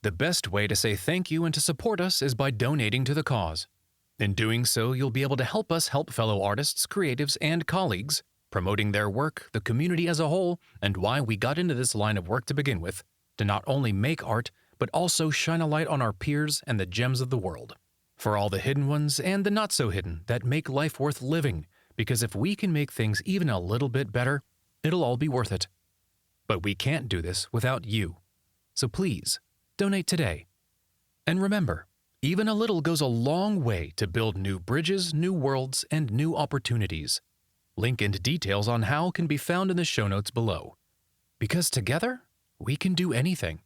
The best way to say thank you and to support us is by donating to the cause. In doing so, you'll be able to help us help fellow artists, creatives, and colleagues, promoting their work, the community as a whole, and why we got into this line of work to begin with, to not only make art, but also shine a light on our peers and the gems of the world. For all the hidden ones and the not so hidden that make life worth living, because if we can make things even a little bit better, it'll all be worth it. But we can't do this without you. So please, donate today. And remember, even a little goes a long way to build new bridges, new worlds, and new opportunities. Link and details on how can be found in the show notes below. Because together, we can do anything.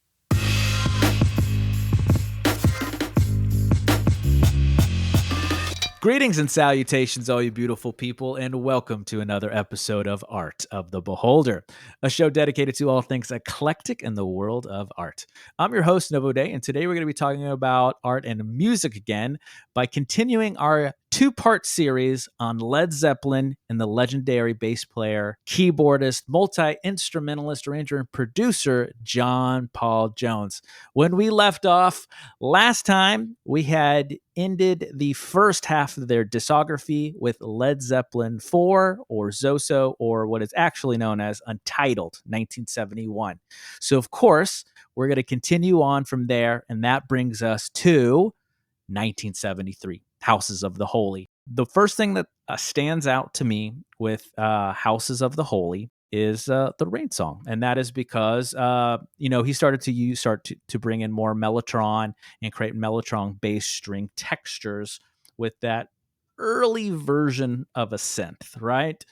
Greetings and salutations, all you beautiful people, and welcome to another episode of Art of the Beholder, a show dedicated to all things eclectic in the world of art. I'm your host, Novo, and today we're going to be talking about art and music again by continuing our two-part series on Led Zeppelin and the legendary bass player, keyboardist, multi-instrumentalist, arranger, and producer, John Paul Jones. When we left off last time, we had ended the first half of their discography with Led Zeppelin 4, or Zoso, or what is actually known as Untitled, 1971. So, of course, we're going to continue on from there, and that brings us to 1973, Houses of the Holy. The first thing that stands out to me with Houses of the Holy is the Rain Song, and that is because he started to bring in more mellotron and create mellotron bass string textures with that early version of a synth, right?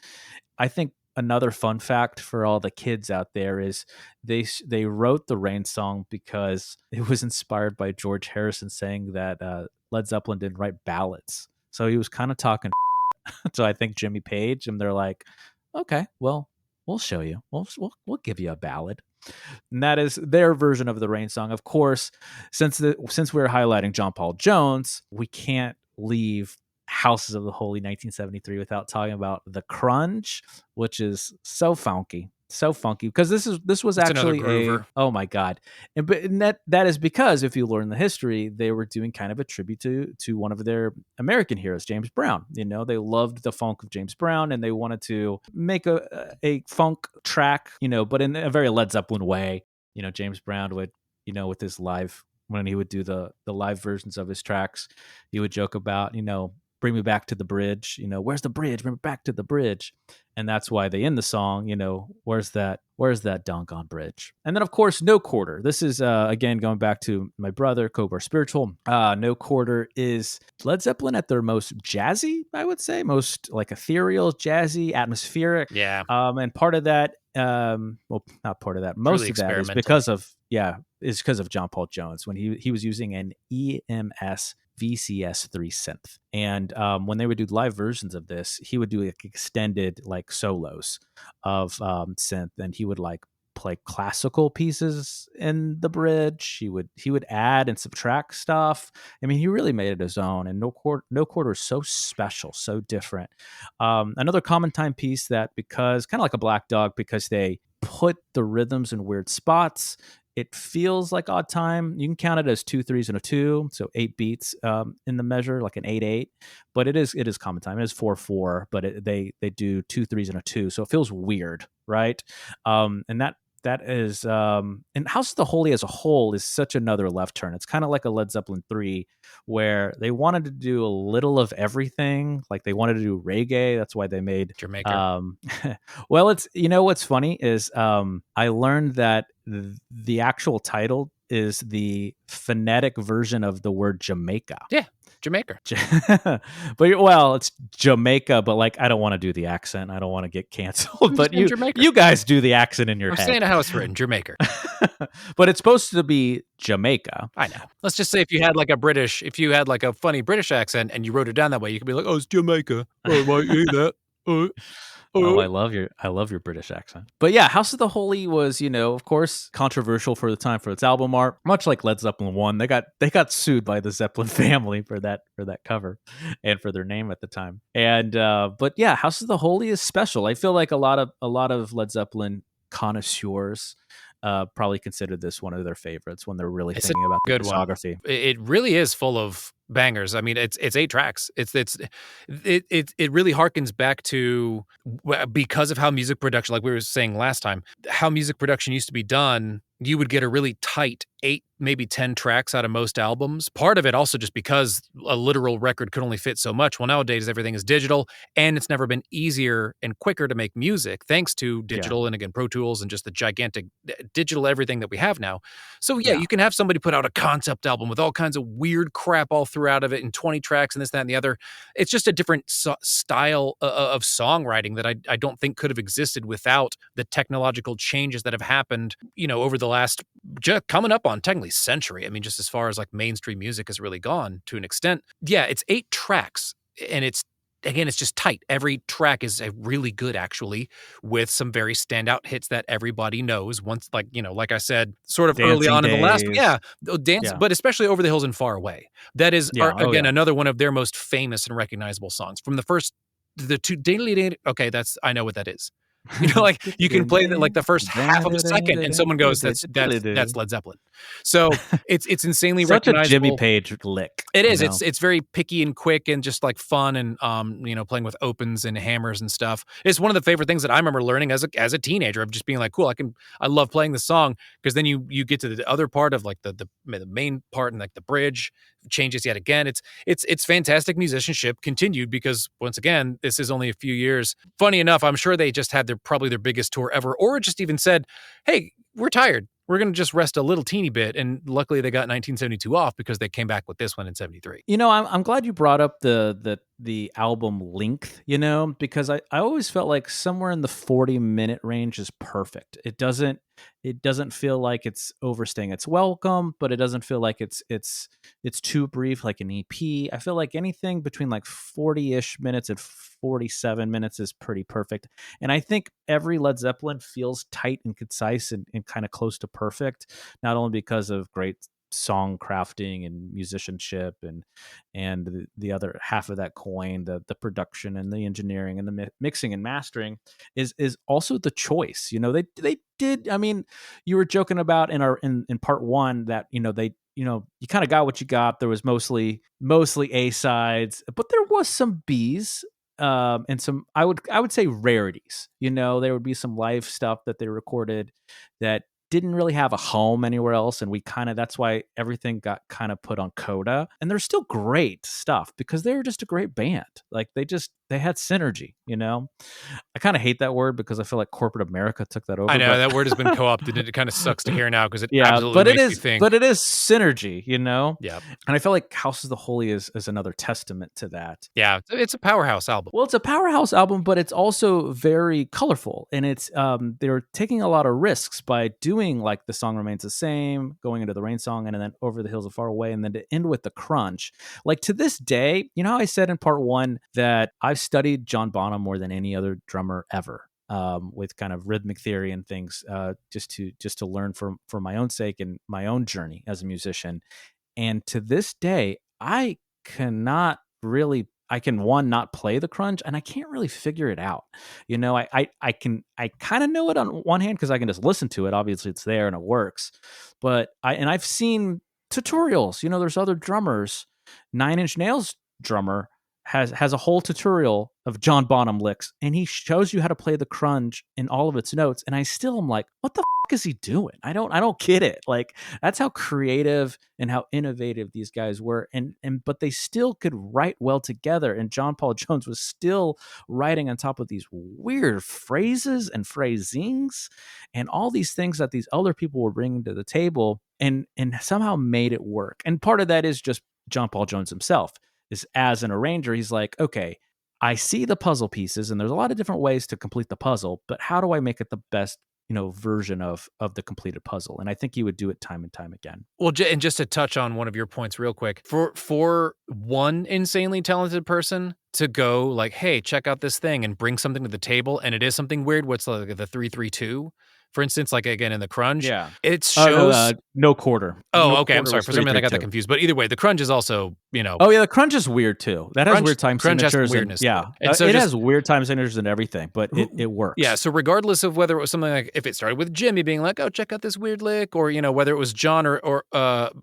I think another fun fact for all the kids out there is they wrote the Rain Song because it was inspired by George Harrison saying that Led Zeppelin didn't write ballads, so he was kind of talking to I think Jimmy Page, and they're like, okay, well, we'll show you. We'll give you a ballad. And that is their version of the Rain Song. Of course, since we're highlighting John Paul Jones, we can't leave Houses of the Holy 1973 without talking about the Crunge, which is so funky because this was It's actually oh my god, and that is because if you learn the history, they were doing kind of a tribute to one of their American heroes, James Brown. They loved the funk of James Brown, and they wanted to make a funk track, but in a very Led Zeppelin way. James Brown would, with his live, when he would do the live versions of his tracks, he would joke about, bring me back to the bridge, where's the bridge? Bring me back to the bridge. And that's why they end the song, where's that doggone bridge? And then, of course, No Quarter. This is, again, going back to my brother, Cobra Spiritual. No Quarter is Led Zeppelin at their most jazzy, I would say, most like ethereal, jazzy, atmospheric. Yeah. And part of that, not part of that, most really of that is because of John Paul Jones when he was using an EMS VCS3 synth. And when they would do live versions of this, he would do like extended like solos of synth, and he would like play classical pieces in the bridge. He would add and subtract stuff. I mean, he really made it his own. And No Quarter is so special, so different. Another common time piece that, because kind of like a Black Dog, because they put the rhythms in weird spots, it feels like odd time. You can count it as 2 3s and a 2, so 8 beats in the measure, like an 8/8. But it is common time. It is 4/4, but they do 2 3s and a 2, so it feels weird, right? And that is and House of the Holy as a whole is such another left turn. It's kind of like a Led Zeppelin 3, where they wanted to do a little of everything. Like they wanted to do reggae. That's why they made Jamaica. Well, it's, what's funny is I learned that the actual title is the phonetic version of the word Jamaica. Yeah, Jamaica. But it's Jamaica, but like I don't want to do the accent. I don't want to get canceled. But you guys do the accent in your head. I'm saying how it's written, Jamaica. But it's supposed to be Jamaica. I know. Let's just say if you had like a funny British accent and you wrote it down that way, you could be like, oh, it's Jamaica. Oh, why you that? Oh, I love your British accent. But yeah, House of the Holy was, of course, controversial for the time for its album art. Much like Led Zeppelin 1, they got sued by the Zeppelin family for that cover and for their name at the time. And but yeah, House of the Holy is special. I feel like a lot of Led Zeppelin connoisseurs probably considered this one of their favorites when they're really It's a thinking about the good one. discography. It really is full of bangers. I mean, it's 8 tracks. It really harkens back to because of how music production, like we were saying last time, how music production used to be done. You would get a really tight 8, maybe 10 tracks out of most albums. Part of it also just because a literal record could only fit so much. Well, nowadays everything is digital, and it's never been easier and quicker to make music thanks to digital and again Pro Tools and just the gigantic digital everything that we have now. So yeah, you can have somebody put out a concept album with all kinds of weird crap all throughout of it and 20 tracks and this, that, and the other. It's just a different style of songwriting that I don't think could have existed without the technological changes that have happened, over the last, just coming up on technically century. I mean, just as far as like mainstream music has really gone to an extent. Yeah, it's 8 tracks, and it's just tight. Every track is a really good, actually, with some very standout hits that everybody knows. Once, like I said, sort of early Dancing on in the last, Days. Dance, but especially Over the Hills and Far Away. That is, another one of their most famous and recognizable songs from the two. Okay, I know what that is. Like you can play like the first half of a second, and someone goes, "That's Led Zeppelin." So it's insanely such a recognizable. Jimmy Page lick. It is. It's very picky and quick and just like fun and playing with opens and hammers and stuff. It's one of the favorite things that I remember learning as a teenager, of just being like, cool, I love playing the song, because then you get to the other part of like the main part, and like the bridge changes yet again. It's fantastic musicianship continued, because once again, this is only a few years. Funny enough, I'm sure they just had probably their biggest tour ever, or just even said, hey, we're tired, we're going to just rest a little teeny bit. And luckily they got 1972 off, because they came back with this one in 73. I'm glad you brought up the album length, because I always felt like somewhere in the 40-minute range is perfect. It doesn't feel like it's overstaying its welcome, but it doesn't feel like it's too brief like an EP. I feel like anything between like 40-ish minutes and 47 minutes is pretty perfect. And I think every Led Zeppelin feels tight and concise and kind of close to perfect, not only because of great song crafting and musicianship and the other half of that coin, the production and the engineering and the mixing and mastering is also the choice. They did. I mean, you were joking about in part 1 that they you kind of got what you got. There was mostly A sides, but there was some Bs. And some I would say rarities. There would be some live stuff that they recorded that didn't really have a home anywhere else, and that's why everything got kind of put on Coda. And they're still great stuff because they were just a great band. Like they had synergy. I kind of hate that word because I feel like corporate America took that over. I know that word has been co-opted, and it kind of sucks to hear now, because it absolutely but makes you think. But it is synergy, Yeah. And I feel like House of the Holy is another testament to that. Yeah, it's a powerhouse album. Well, it's a powerhouse album, but it's also very colorful, and it's they're taking a lot of risks by doing like The Song Remains the Same, going into the Rain Song, and then Over the Hills and Far Away, and then to end with the crunch. Like to this day, how I said in part 1 that I've studied John Bonham more than any other drummer ever. With kind of rhythmic theory and things, just to learn for my own sake and my own journey as a musician. And to this day, I cannot really. I can not play the crunch, and I can't really figure it out. I kind of know it on one hand because I can just listen to it. Obviously, it's there and it works. But I've seen tutorials. There's other drummers. 9 Inch Nails drummer has a whole tutorial of John Bonham licks, and he shows you how to play the crunch in all of its notes. And I still am like, what the fuck is he doing? I don't get it. Like, that's how creative and how innovative these guys were. But they still could write well together. And John Paul Jones was still writing on top of these weird phrases and phrasings and all these things that these other people were bringing to the table, and somehow made it work. And part of that is just John Paul Jones himself. Is as an arranger, he's like, okay, I see the puzzle pieces, and there's a lot of different ways to complete the puzzle, but how do I make it the best, version of the completed puzzle? And I think he would do it time and time again. Well, and just to touch on one of your points real quick, for one insanely talented person to go like, hey, check out this thing and bring something to the table, and it is something weird, what's like the 3-3-2, For instance, like again in the grunge, Yeah. it shows. No Quarter. Oh, No okay. I'm Quarter sorry. was For some pretty reason, I big got that too. confused. But either way, the grunge is also, Oh yeah, the crunch is weird too. That has weird time grunge has some signatures and weirdness to it. yeah, And so it just has weird time signatures and everything, but it works. yeah. So regardless of whether it was something like if it started with Jimmy being like, "Oh, check out this weird lick," or whether it was John or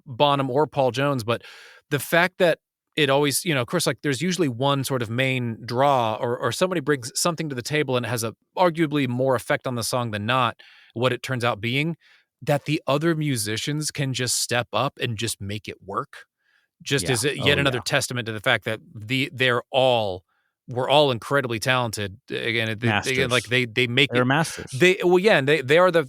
Bonham or Paul Jones, but the fact that it always, of course, like there's usually one sort of main draw or somebody brings something to the table and it has a arguably more effect on the song than not what it turns out being, that the other musicians can just step up and just make it work. Just Yeah. as Oh yet another yeah. testament to the fact that we're all incredibly talented. Again, again, like Masters. they make They're it. masters. And they are the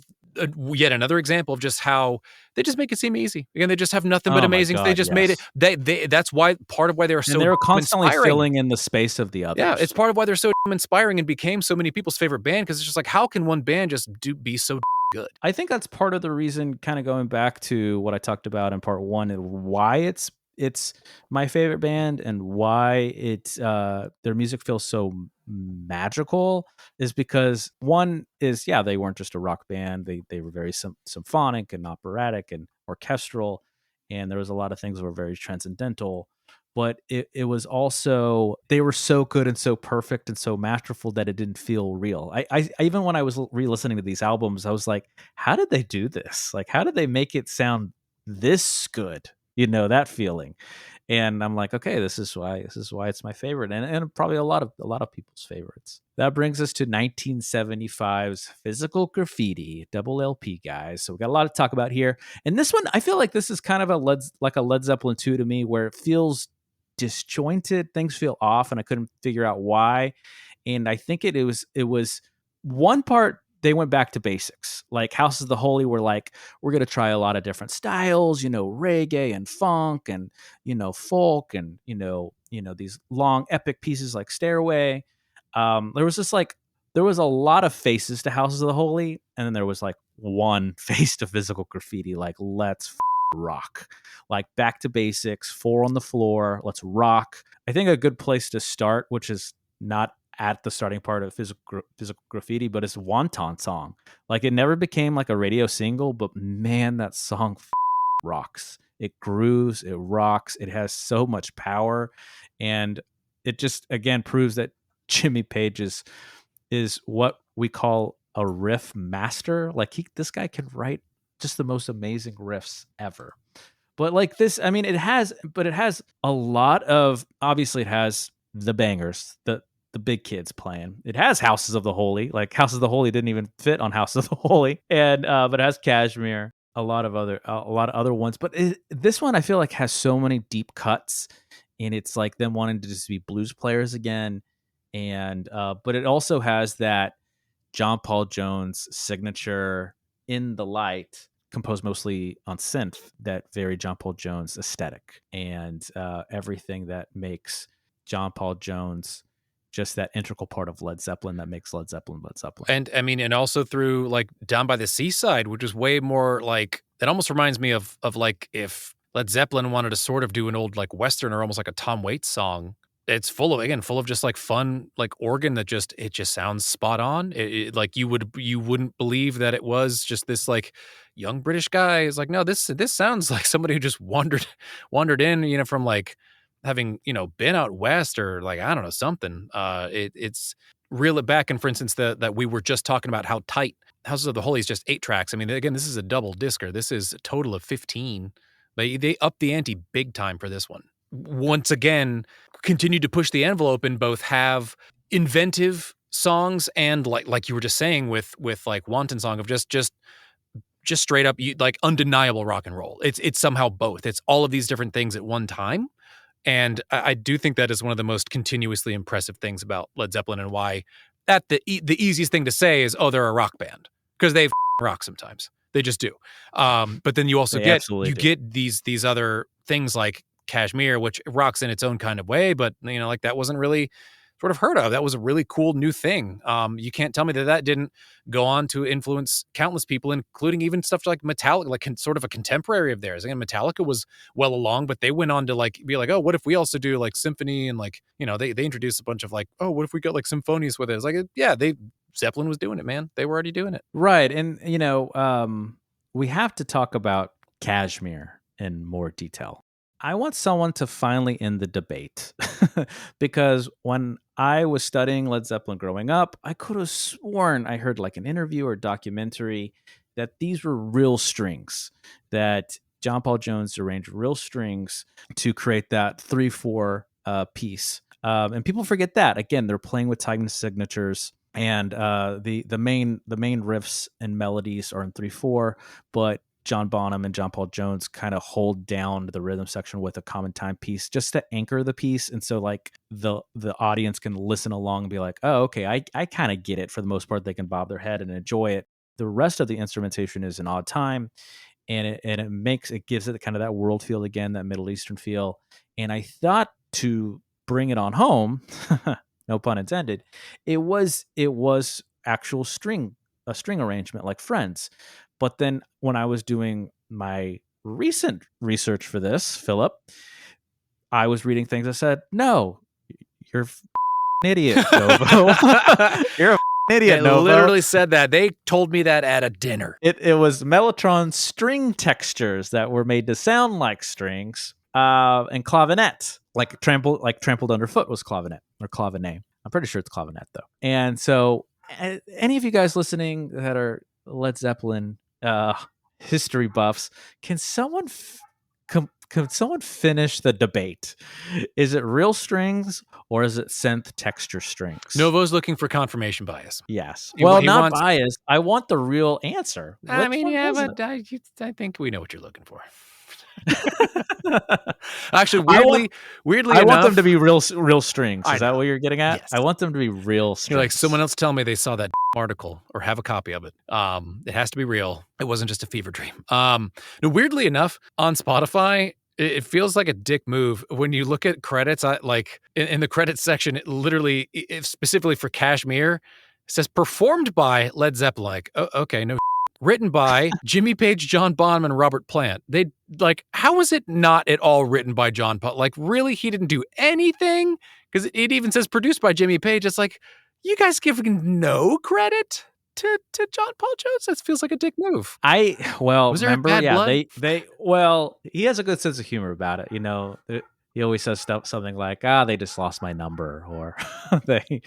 yet another example of just how they just make it seem easy. Again, they just have nothing but Oh my amazing. They god, just made it. yes. That's why part of why they're And so they were constantly inspiring. filling in the space of the Yeah, others. it's part of why they're so inspiring and became so many people's favorite band because it's just like how can one band just be so good? I think that's part of the reason, kind of going back to what I talked about in part one, and why it's my favorite band and why their music feels so magical is because one is, yeah, they weren't just a rock band. They were very symphonic and operatic and orchestral, and there was a lot of things that were very transcendental. But it was also, they were so good and so perfect and so masterful that it didn't feel real. I even when I was re-listening to these albums, I was like, how did they do this? Like, how did they make it sound this good? That feeling. And I'm like, okay, this is why it's my favorite, and probably a lot of people's favorites. That brings us to 1975's Physical Graffiti, double LP, guys. So we got a lot to talk about here. And this one, I feel like this is kind of a Led Zeppelin 2 to me, where it feels disjointed, things feel off, and I couldn't figure out why. And I think it was one part they went back to basics. Like House of the Holy were like, we're going to try a lot of different styles, reggae and funk and, folk and, these long epic pieces like Stairway. There was just like, there was a lot of faces to Houses of the Holy. And then there was like one face to Physical Graffiti, like, let's rock, like back to basics, 4 on the floor, let's rock. I think a good place to start, which is not at the starting part of physical graffiti, but it's Wonton song. Like, it never became like a radio single, but man, that song rocks. It grooves, it rocks, it has so much power, and it just again proves that Jimmy Page is what we call a riff master. Like, this guy can write just the most amazing riffs ever. But like this, I mean, it has a lot of, obviously it has the bangers, the big kids playing. It has Houses of the Holy. Like, Houses of the Holy didn't even fit on House of the Holy. And but it has Kashmir, a lot of other ones. But this one I feel like has so many deep cuts, and it's like them wanting to just be blues players again. And but it also has that John Paul Jones signature In the Light, composed mostly on synth, that very John Paul Jones aesthetic, and everything that makes John Paul Jones just that integral part of Led Zeppelin that makes Led Zeppelin Led Zeppelin. And I mean, and also through like Down by the Seaside, which is way more like, it almost reminds me of like if Led Zeppelin wanted to sort of do an old like Western or almost like a Tom Waits song. It's full of just like fun, like organ that it just sounds spot on. Like you wouldn't believe that it was just this like young British guy is like, no, this sounds like somebody who just wandered in, from like having, been out west or like, I don't know, something. It's reel it back. And for instance, that we were just talking about how tight Houses of the Holy is just 8 tracks. I mean, again, this is a double discer. This is a total of 15. They upped the ante big time for this one. Once again, continue to push the envelope and both have inventive songs and like you were just saying with like Wanton Song of just straight up like undeniable rock and roll. It's somehow both. It's all of these different things at one time. And I do think that is one of the most continuously impressive things about Led Zeppelin, and why the easiest thing to say is, oh, they're a rock band, because they rock sometimes. They just do. But then you also get these other things like Kashmir, which rocks in its own kind of way, but like that wasn't really sort of heard of. That was a really cool new thing. You can't tell me that didn't go on to influence countless people, including even stuff like Metallica, like sort of a contemporary of theirs. Again, Metallica was well along, but they went on to like be like, oh, what if we also do like symphony, and like they introduced a bunch of like, oh, what if we got like symphonious with it? It's like, yeah, they Zeppelin was doing it, man. They were already doing it. Right. And, we have to talk about Kashmir in more detail. I want someone to finally end the debate because when I was studying Led Zeppelin growing up, I could have sworn I heard like an interview or documentary that these were real strings, that John Paul Jones arranged real strings to create that 3/4 piece. And people forget that. Again, they're playing with time signatures, and the main riffs and melodies are in 3/4, but John Bonham and John Paul Jones kind of hold down the rhythm section with a common time piece just to anchor the piece. And so like the audience can listen along and be like, oh, okay, I kind of get it. For the most part, they can bob their head and enjoy it. The rest of the instrumentation is an odd time, and it gives it kind of that world feel again, that Middle Eastern feel. And I thought to bring it on home, no pun intended, it was actual a string arrangement like Friends. But then when I was doing my recent research for this, Philip, I was reading things that said, no, you're an idiot, Novo. You're a idiot, Novo. Literally said that. They told me that at a dinner. It was Mellotron string textures that were made to sound like strings, and clavinet, like trampled underfoot was clavinet or clavinet. I'm pretty sure it's clavinet though. And so, any of you guys listening that are Led Zeppelin history buffs, can someone finish the debate? Is it real strings or is it synth texture strings? Novo's looking for confirmation bias. Yes. He Well, not wants- biased. I want the real answer. I mean, yeah, but I think we know what you're looking for. Actually, weirdly I enough, want them to be real strings. I Is that know. what you're getting at? Yes. I want them to be real strings. You're like, someone else tell me they saw that article or have a copy of it. It has to be real. It wasn't just a fever dream. No, weirdly enough, on Spotify, it feels like a dick move when you look at credits. Like in the credits section, it literally, specifically for Kashmir, it says performed by Led Zeppelin. Like, okay, no. Written by Jimmy Page, John Bonham, and Robert Plant. They like, how is it not at all written by John Paul? Like, really, he didn't do anything? Because it even says produced by Jimmy Page. It's like, you guys giving no credit to John Paul Jones? That feels like a dick move. Was there bad blood? He has a good sense of humor about it. He always says something like, they just lost my number, or they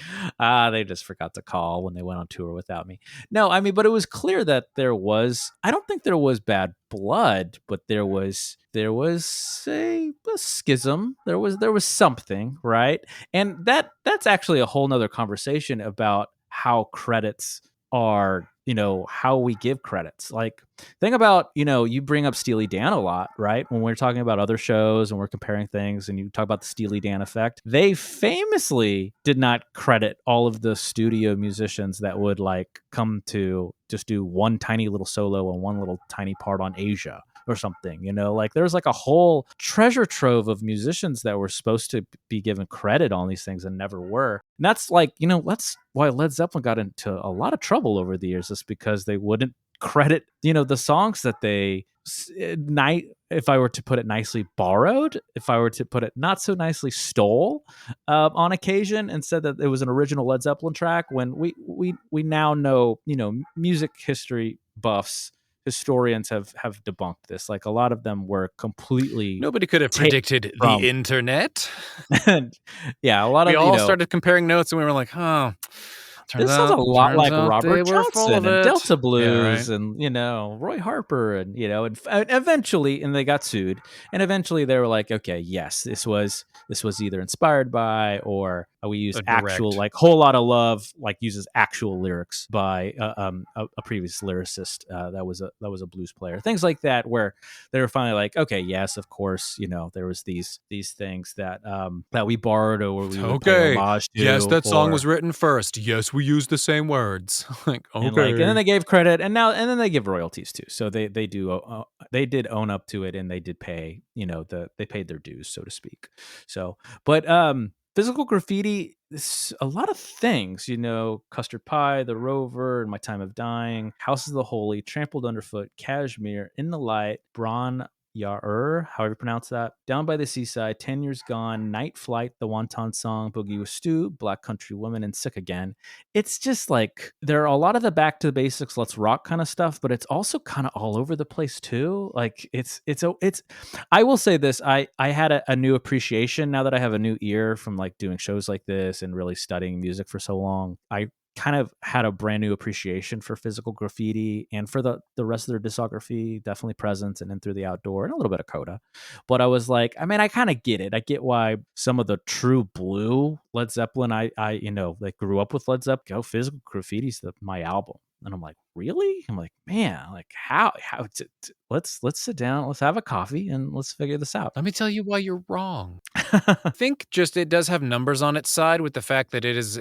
just forgot to call when they went on tour without me. No, I mean, but it was clear that I don't think there was bad blood, but there was a schism. There was something, right? And that's actually a whole nother conversation about how credits are, how we give credits. Like, think about, you bring up Steely Dan a lot, right? When we're talking about other shows and we're comparing things and you talk about the Steely Dan effect, they famously did not credit all of the studio musicians that would like come to just do one tiny little solo and one little tiny part on Asia or something, like there's like a whole treasure trove of musicians that were supposed to be given credit on these things and never were. And that's like, that's why Led Zeppelin got into a lot of trouble over the years, is because they wouldn't credit, the songs that they, if I were to put it nicely, borrowed, if I were to put it not so nicely, stole on occasion, and said that it was an original Led Zeppelin track, when we now know, music history buffs, historians have debunked this. Like, a lot of them were completely, nobody could have predicted the internet. Yeah, a lot we of all started comparing notes and we were like, this sounds a lot like Robert Johnson and Delta Blues, yeah, right. and Roy Harper, and eventually, and they got sued, and eventually they were like, okay, yes, this was either inspired by, or we use actual, like, Whole Lot of Love, like, uses actual lyrics by a previous lyricist that was a blues player, things like that, where they were finally like, okay, yes, of course, there was these things that we borrowed, or we would pay homage to. Yes, that song was written first. Yes, we use the same words. Like, okay. And then they gave credit, and then they give royalties too. So they did own up to it, and they did pay, they paid their dues, so to speak. So, but physical graffiti, a lot of things, Custard Pie, The Rover, My Time of Dying, House of the Holy, Trampled Underfoot, Kashmir, In the Light, Braun Yar, however you pronounce that. Down by the Seaside, 10 Years Gone, Night Flight, The Wonton Song, Boogie with Stu, Black Country Woman, and Sick Again. It's just like there are a lot of the back to the basics, let's rock kind of stuff, but it's also kind of all over the place too. Like it's I will say this, I had a new appreciation now that I have a new ear from like doing shows like this and really studying music for so long. I kind of had a brand new appreciation for Physical Graffiti and for the rest of their discography, definitely Presence and In Through the Outdoor and a little bit of Coda. But I was like, I mean, I kind of get it. I get why some of the true blue Led Zeppelin, I like grew up with Led Zeppelin, go Physical Graffiti's my album. And I'm like, really? I'm like, man, like how let's sit down, let's have a coffee and let's figure this out. Let me tell you why you're wrong. I think just it does have numbers on its side with the fact that it is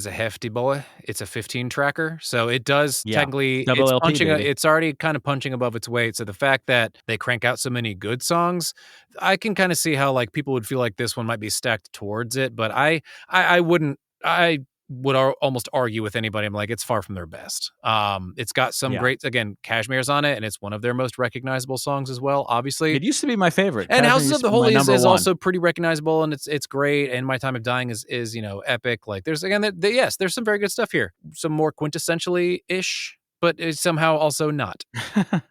a hefty boy. It's a 15 tracker, so it does Yeah. technically Double LP, baby. it's already kind of punching above its weight. So the fact that they crank out so many good songs, I can kind of see how like people would feel like this one might be stacked towards it, but I wouldn't I would almost argue with anybody. I'm like, it's far from their best. It's got some great, again, Cashmere's on it, and it's one of their most recognizable songs as well, obviously. It used to be my favorite. And Cashmere Houses used of to the be my Holy is number one. also pretty recognizable, and it's great. And My Time of Dying is epic. Like there's again, yes, there's some very good stuff here. Some more quintessentially ish, but it's somehow also not.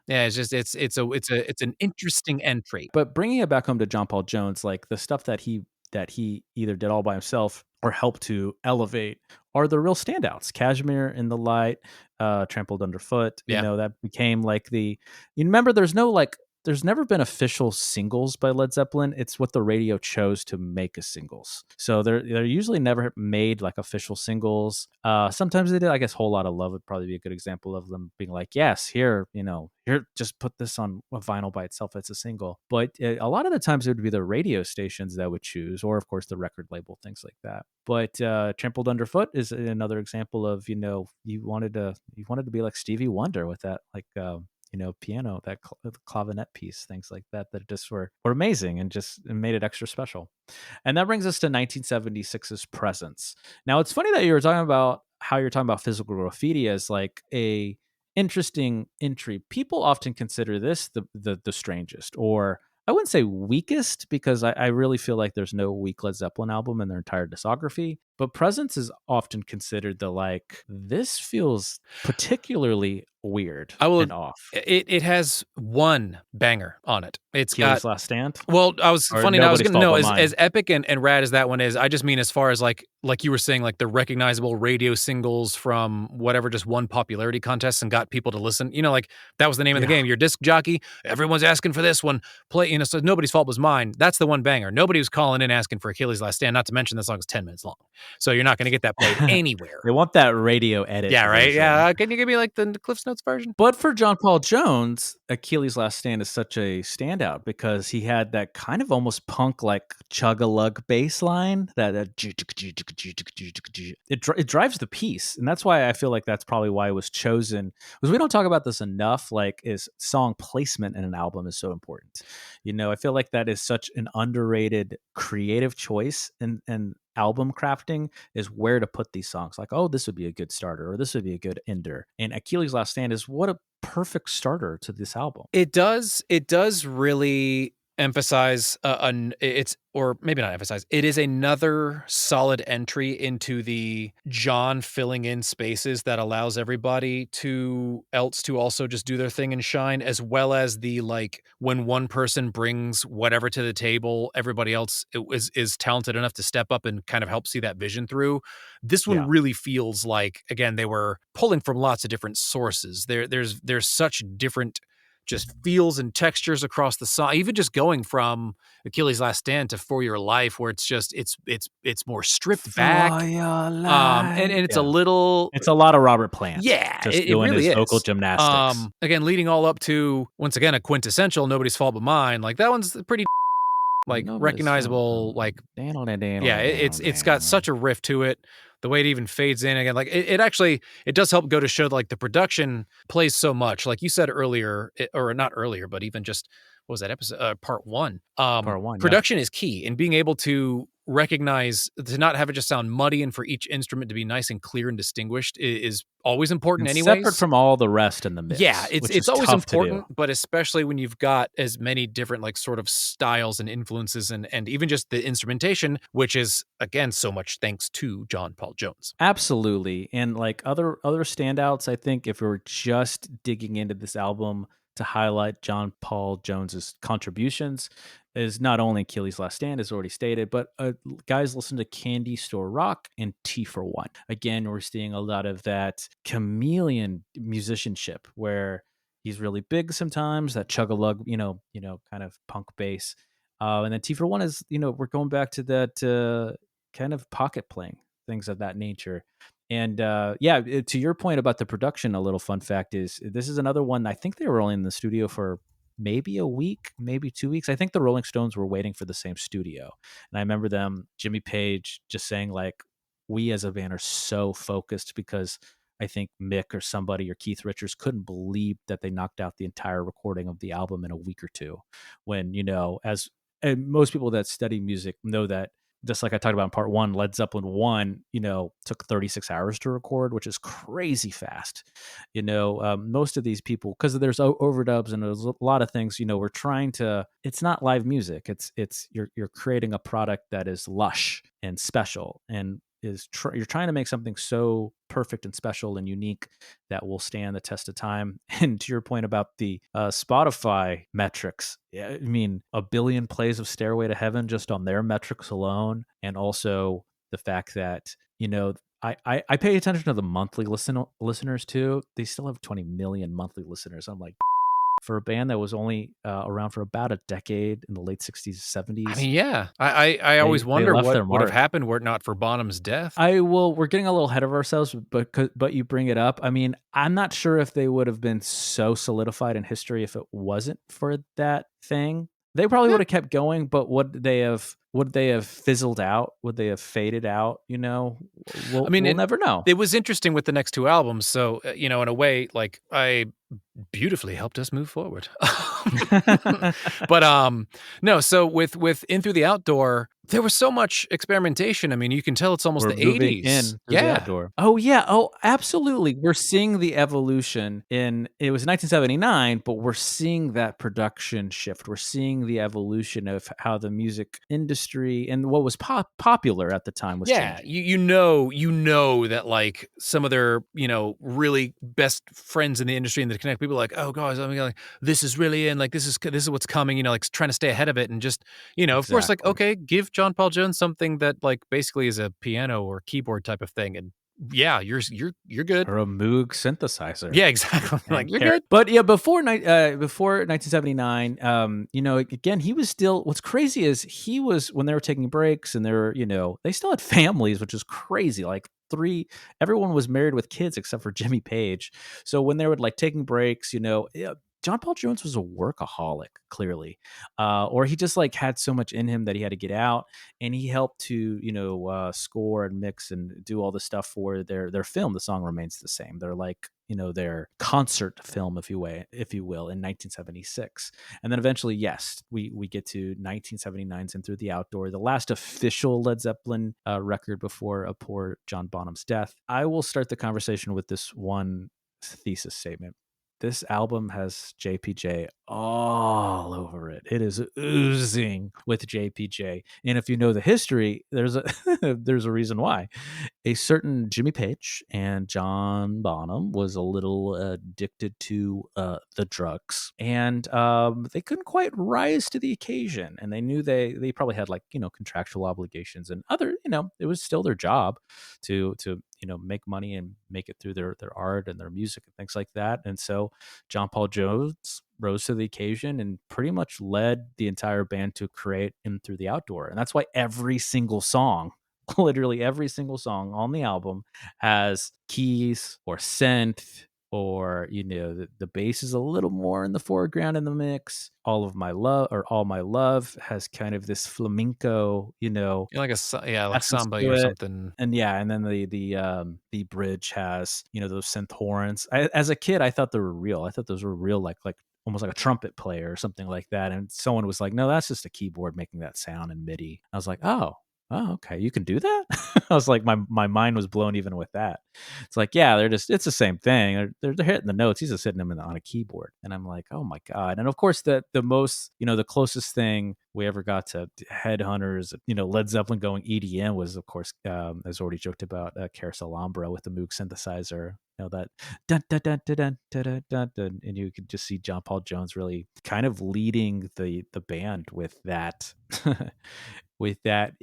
Yeah, it's just it's an interesting entry. But bringing it back home to John Paul Jones, like the stuff that he either did all by himself or helped to elevate are the real standouts. Cashmere in the Light, Trampled Underfoot. Yeah. You know, that became like you remember there's never been official singles by Led Zeppelin. It's what the radio chose to make as singles. So they're usually never made like official singles. Sometimes they did. I guess Whole Lotta Love would probably be a good example of them being like, yes, here, just put this on a vinyl by itself. It's a single. But a lot of the times it would be the radio stations that would choose, or of course the record label, things like that. But Trampled Underfoot is another example of, you wanted to be like Stevie Wonder with that, like, piano, that clavinet piece, things like that just were amazing and just made it extra special. And that brings us to 1976's Presence. Now, it's funny that you're talking about Physical Graffiti as like a interesting entry. People often consider this the strangest, or I wouldn't say weakest, because I really feel like there's no weak Led Zeppelin album in their entire discography. But Presence is often considered this feels particularly weird and off. It has one banger on it. It's Achilles' got Last Stand? Well, I was Or funny. I was Nobody's going to know Fault But as epic and rad as that one is. I just mean as far as like you were saying, like the recognizable radio singles from whatever, just one popularity contest and got people to listen. Like that was the name of the game. You're a disc jockey. Everyone's asking for this one. Play. So Nobody's Fault Was Mine. That's the one banger. Nobody was calling in asking for Achilles' Last Stand. Not to mention the song is 10 minutes long, so you're not going to get that played anywhere. They want that radio edit. Yeah, right. version. Yeah. Can you give me like the Cliff's Notes version? But for John Paul Jones, Achilles' Last Stand is such a standout because he had that kind of almost punk like chug-a-lug bass line that it drives the piece. And that's why I feel like that's probably why it was chosen, because we don't talk about this enough, like is song placement in an album is so important. I feel like that is such an underrated creative choice and album crafting is where to put these songs. Like, oh, this would be a good starter, or this would be a good ender. And Achilles' Last Stand is what a perfect starter to this album. It does really emphasize or maybe not emphasize. It is another solid entry into the John filling in spaces that allows everybody else to also just do their thing and shine, as well as the like when one person brings whatever to the table, everybody else is talented enough to step up and kind of help see that vision through. This one really feels like, again, they were pulling from lots of different sources. There's such different just feels and textures across the song, even just going from Achilles' Last Stand to For Your Life, where it's just it's more stripped back, and it's a lot of Robert Plant, just it doing really his is. vocal gymnastics. Again, leading all up to once again a quintessential Nobody's Fault But Mine. Like that one's pretty like recognizable. Like it's got such a riff to it. The way it even fades in again, like it actually does help go to show like the production plays so much. Like you said earlier, or not earlier, but even just what was that episode? Part one. Part one. Production is key in being able to recognize to not have it just sound muddy and for each instrument to be nice and clear and distinguished is always important And separate anyways. from all the rest in the Yeah, mix, it's which is it's always tough to do. important, but especially when you've got as many different like sort of styles and influences and even just the instrumentation, which is again so much thanks to John Paul Jones. Absolutely. And like other standouts, I think if we were just digging into this album to highlight John Paul Jones's contributions, is not only Achilles' Last Stand, as already stated, but guys listen to Candy Store Rock and T for One. Again, we're seeing a lot of that chameleon musicianship where he's really big sometimes, that chug-a-lug, kind of punk bass. And then T for One is, we're going back to that kind of pocket playing, things of that nature. And to your point about the production, a little fun fact is this is another one. I think they were only in the studio for maybe a week, maybe 2 weeks. I think the Rolling Stones were waiting for the same studio. And I remember Jimmy Page just saying like, we as a band are so focused because I think Mick or somebody or Keith Richards couldn't believe that they knocked out the entire recording of the album in a week or two. When, and most people that study music know that, just like I talked about in part one, Led Zeppelin 1, took 36 hours to record, which is crazy fast. Most of these people, because there's overdubs and there's a lot of things, we're trying to, it's not live music. You're creating a product that is lush and special and you're trying to make something so perfect and special and unique that will stand the test of time. And to your point about the Spotify metrics, I mean, 1 billion plays of Stairway to Heaven just on their metrics alone, and also the fact that I pay attention to the monthly listeners too. They still have 20 million monthly listeners. I'm like, for a band that was only around for about a decade in the late 60s, 70s. I mean, yeah. I always They wonder left what their would have mark. happened were it not for Bonham's death. We're getting a little ahead of ourselves, but you bring it up. I mean, I'm not sure if they would have been so solidified in history if it wasn't for that thing. They probably would have kept going, but would they have fizzled out? Would they have faded out? We'll never know. It was interesting with the next two albums. So, in a way, like I beautifully helped us move forward. But no, so with In Through the Outdoor, there was so much experimentation. I mean, you can tell it's almost We're the moving 80s. in through the Yeah. outdoor. Oh yeah. Oh, absolutely. We're seeing the evolution it was 1979, but we're seeing that production shift. We're seeing the evolution of how the music industry and what was popular at the time was changing. you know that like some of their really best friends in the industry and the Connect people are like, oh guys, I mean, like this is really in, like this is what's coming, like trying to stay ahead of it and just of course, like Exactly. okay, give John Paul Jones something that like basically is a piano or keyboard type of thing, and yeah, you're good. Or a Moog synthesizer. Yeah, exactly. Like you're Care. good. But yeah, before 1979, again, he was still. What's crazy is he was when they were taking breaks and they still had families, which is crazy. Like everyone was married with kids except for Jimmy Page. So when they were like taking breaks, John Paul Jones was a workaholic, clearly, or he just like had so much in him that he had to get out, and he helped to score and mix and do all the stuff for their film. The song remains the same. They're like their concert film, if you will, in 1976, and then eventually, yes, we get to 1979's And Through the Outdoor, the last official Led Zeppelin record before a poor John Bonham's death. I will start the conversation with this one thesis statement. This album has JPJ all over it. It is oozing with JPJ. And if you know the history, there's a there's a reason why. A certain Jimmy Page and John Bonham was a little addicted to the drugs, and they couldn't quite rise to the occasion. And they knew they probably had like contractual obligations and other it was still their job to make money and make it through their art and their music and things like that. And so John Paul Jones rose to the occasion and pretty much led the entire band to create In Through the Outdoor. And that's why every single song, literally every single song on the album, has keys or synth, or the bass is a little more in the foreground in the mix. All My Love has kind of this flamenco, Like like essence samba to or it. something. And yeah, and then the bridge has those synth horns. As a kid, I thought they were real. I thought those were real, like almost like a trumpet player or something like that. And someone was like, "No, that's just a keyboard making that sound in MIDI." I was like, "Oh, oh, okay, you can do that? I was like, my mind was blown even with that. It's like, yeah, it's the same thing. They're hitting the notes. He's just hitting them on a keyboard. And I'm like, oh my God. And of course, the most, the closest thing we ever got to Headhunters, Led Zeppelin going EDM was, of course, as already joked about, Carousel Alhambra with the Moog synthesizer. That dun, dun, dun, dun, dun, dun, dun, dun, dun, and you could just see John Paul Jones really kind of leading the band with that with that,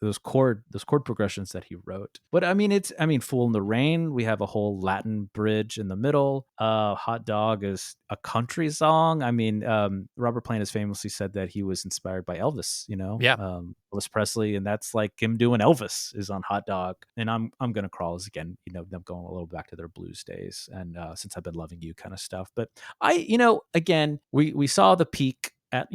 those chord progressions that he wrote. But I mean, Fool in the Rain, we have a whole Latin bridge in the middle. Hot Dog is a country song. I mean, Robert Plant has famously said that he was inspired by Elvis, Yeah. Elvis Presley, and that's like him doing Elvis is on Hot Dog. And I'm Gonna Crawl is, again, them going a little back to their blues days, and Since I've Been Loving You kind of stuff. But again, we saw the peak at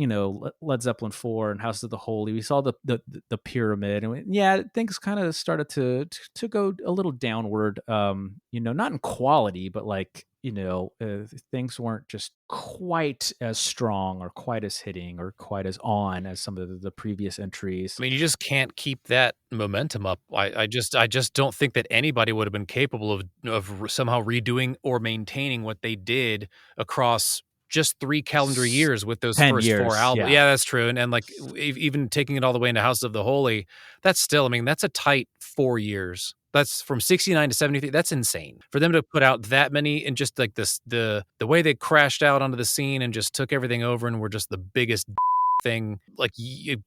Led Zeppelin 4 and House of the Holy. We saw the pyramid, and things kind of started to go a little downward, not in quality, but like things weren't just quite as strong or quite as hitting or quite as on as some of the previous entries. I mean, you just can't keep that momentum up. I just don't think that anybody would have been capable of somehow redoing or maintaining what they did across just 3 calendar years with those 10 first 4 years, albums. yeah. Yeah, that's true. And like even taking it all the way into House of the Holy, that's still, I mean, that's a tight 4 years. That's from 69 to 73. That's insane. For them to put out that many and just like this, the way they crashed out onto the scene and just took everything over and were just the biggest thing, like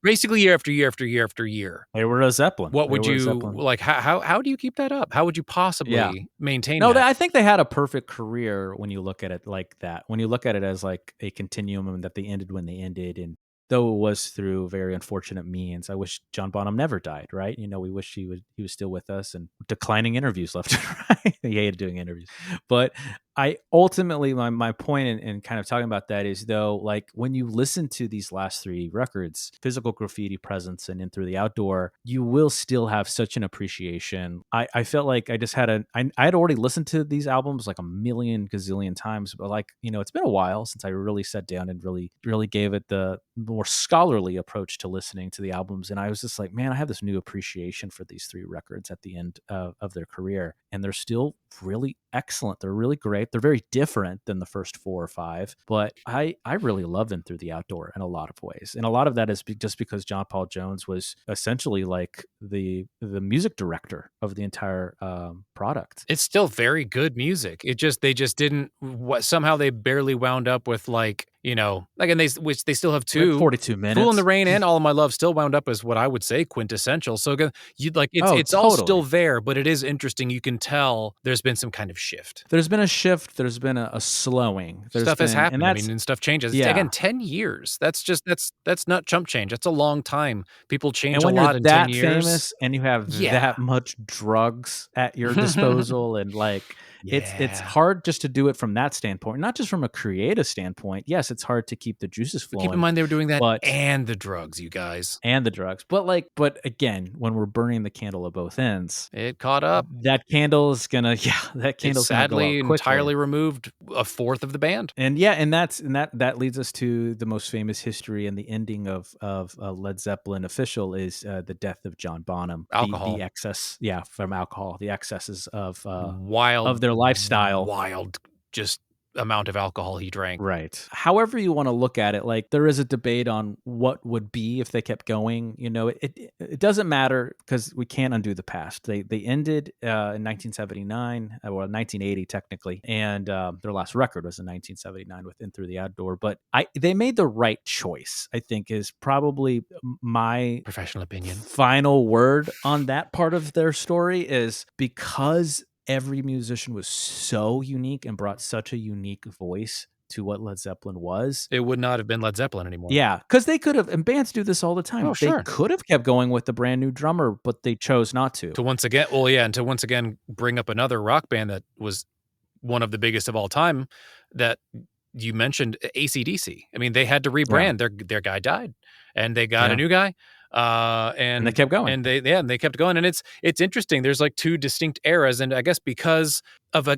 basically year after year after year after year. They were a Zeppelin. What would you like? How do you keep that up? How would you possibly maintain No, that? I think they had a perfect career when you look at it like that. When you look at it as like a continuum, and that they ended when they ended, and though it was through very unfortunate means, I wish John Bonham never died. Right? We wish he was still with us, and declining interviews left and right. He hated doing interviews, but I ultimately, my point in kind of talking about that is, though, like when you listen to these last 3 records, Physical Graffiti, Presence, and In Through the Outdoor, you will still have such an appreciation. I felt like I just had I had already listened to these albums like a million gazillion times, but like, it's been a while since I really sat down and really gave it the more scholarly approach to listening to the albums. And I was just like, man, I have this new appreciation for these 3 records at the end of their career. And they're still really excellent. They're really great. They're very different than the first 4 or 5, but I really love them through the outdoor in a lot of ways. And a lot of that is just because John Paul Jones was essentially like the music director of the entire product. It's still very good music. They just didn't, somehow they barely wound up with like, which they still have 2, 42 minutes. Fool in the Rain and All of My Love still wound up as what I would say quintessential. So again, it's all still there, but it is interesting. You can tell there's been some kind of shift. There's been a shift. There's been a slowing. Stuff has happened. And stuff changes. Yeah. Again, 10 years. That's not chump change. That's a long time. People change a lot in 10 years. And when you're that famous and you have that much drugs at your disposal, and like, it's hard just to do it from that standpoint, not just from a creative standpoint. Yes, it's hard to keep the juices flowing. Keep in mind they were doing that, and the drugs, you guys. And the drugs. But again, when we're burning the candle at both ends, it caught up. That candle's gonna sadly entirely removed a fourth of the band. And that leads us to the most famous history, and the ending of Led Zeppelin official is the death of John Bonham. Alcohol. The excess, from alcohol, the excesses of their lifestyle. Wild, just amount of alcohol he drank. Right. However you want to look at it, like there is a debate on what would be if they kept going. It doesn't matter because we can't undo the past. They ended in 1979, well, 1980 technically, and their last record was in 1979 with In Through the Outdoor. But they made the right choice, I think, is probably my professional opinion. Final word on that part of their story is because every musician was so unique and brought such a unique voice to what Led Zeppelin was. It would not have been Led Zeppelin anymore. Yeah, because they could have, and bands do this all the time. Oh, sure. They could have kept going with the brand new drummer, but they chose not to. To once again bring up another rock band that was one of the biggest of all time that you mentioned, AC/DC. I mean, they had to rebrand. Their guy died, and they got a new guy. And they kept going. And they kept going. And it's interesting. There's like two distinct eras, and I guess because of